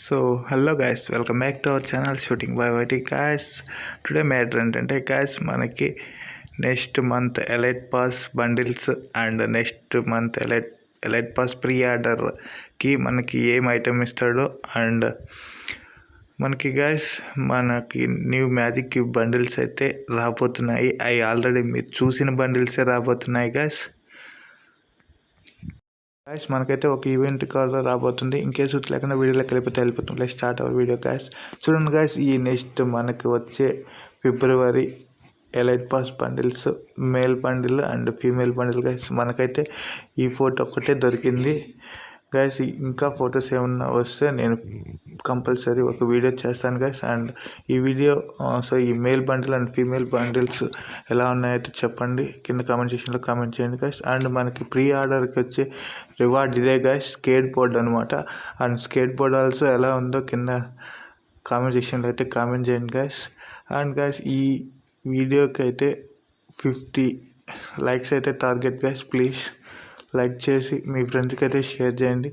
So hello guys, welcome back to our channel Shooting by YT guys. Today matter ఏంటంటే guys మనకి next month elite pass bundles and next month elite pass pre ఆర్డర్కి మనకి ఏం item ఇస్తాడో and మనకి guys మనకి new magic cube bundles అయితే రాబోతున్నాయి. అవి ఆల్రెడీ మీరు చూసిన బండిల్సే రాబోతున్నాయి గైస్. మనకైతే ఒక ఈవెంట్ కాల్ రాబోతుంది. ఇన్కేస్ లేకుండా వీడియోలోకి వెళ్ళిపోతుంది. Let's start our video guys. చూడండి గైస్, ఈ నెక్స్ట్ మనకి వచ్చే February elite pass bundles male bundle and female bundle guys. మనకైతే ఈ ఫోటో ఒక్కటే దొరికింది గైస్. ఇంకా ఫొటోస్ ఏమన్నా వస్తే నేను కంపల్సరీ ఒక వీడియో చేస్తాను గైస్. అండ్ ఈ వీడియో ఈ male bundle and female bundles ఎలా ఉన్నాయో చెప్పండి కింద కామెంట్ సెక్షన్లో కామెంట్ చేయండి గైస్. అండ్ మనకి ప్రీ ఆర్డర్కి వచ్చే రివార్డ్ ఇదే గైస్, స్కేట్ బోర్డ్ అనమాట. అండ్ స్కేట్ బోర్డ్ ఆల్సో ఎలా ఉందో కింద కామెంట్ సెక్షన్లో అయితే కామెంట్ చేయండి గైస్. అండ్ గైస్, ఈ వీడియోకి అయితే 50 లైక్స్ అయితే టార్గెట్ గైస్. ప్లీజ్ లైక్ చేసి మీ ఫ్రెండ్స్కి అయితే షేర్ చేయండి.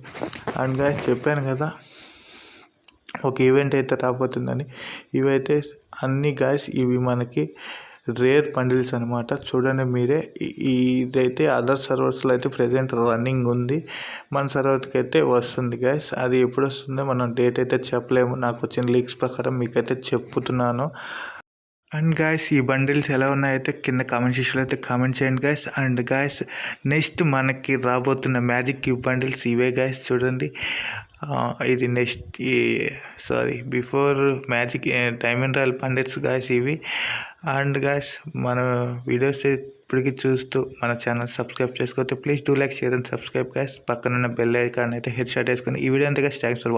అండ్ గైస్, చెప్పాను కదా ఒక ఈవెంట్ అయితే రాబోతుందని. ఇవైతే అన్ని గైస్ ఇవి మనకి రేర్ బండిల్స్ అనమాట. చూడండి మీరే. ఇదైతే అదర్ సర్వర్స్లో అయితే ప్రజెంట్ రన్నింగ్ ఉంది. మన సర్వర్కి అయితే వస్తుంది గైస్. అది ఎప్పుడు వస్తుందో మనం డేట్ అయితే చెప్పలేము. నాకు వచ్చిన లీక్స్ ప్రకారం మీకైతే చెప్తున్నాను. అండ్ గాయస్, ఈ బండిల్స్ ఎలా ఉన్నాయైతే కింద కామెంట్ సెక్షన్లో అయితే కామెంట్ చేయండి గాయస్. అండ్ గాయస్, నెక్స్ట్ మనకి రాబోతున్న మ్యాజిక్ క్యూబ్ బండిల్స్ ఇవే గాయస్. చూడండి, ఇది next before magic diamond royal bundles guys ఇవి. అండ్ గాయస్, మన వీడియోస్ ఇప్పటికీ చూస్తూ మన ఛానల్ సబ్స్క్రైబ్ చేసుకోవచ్చు. Please do like, share and subscribe guys. పక్కనున్న బెల్ ఐకాన్ అయితే హెడ్ షాట్ వేసుకొని ఈ వీడియో అంతే గాయస్. Thanks for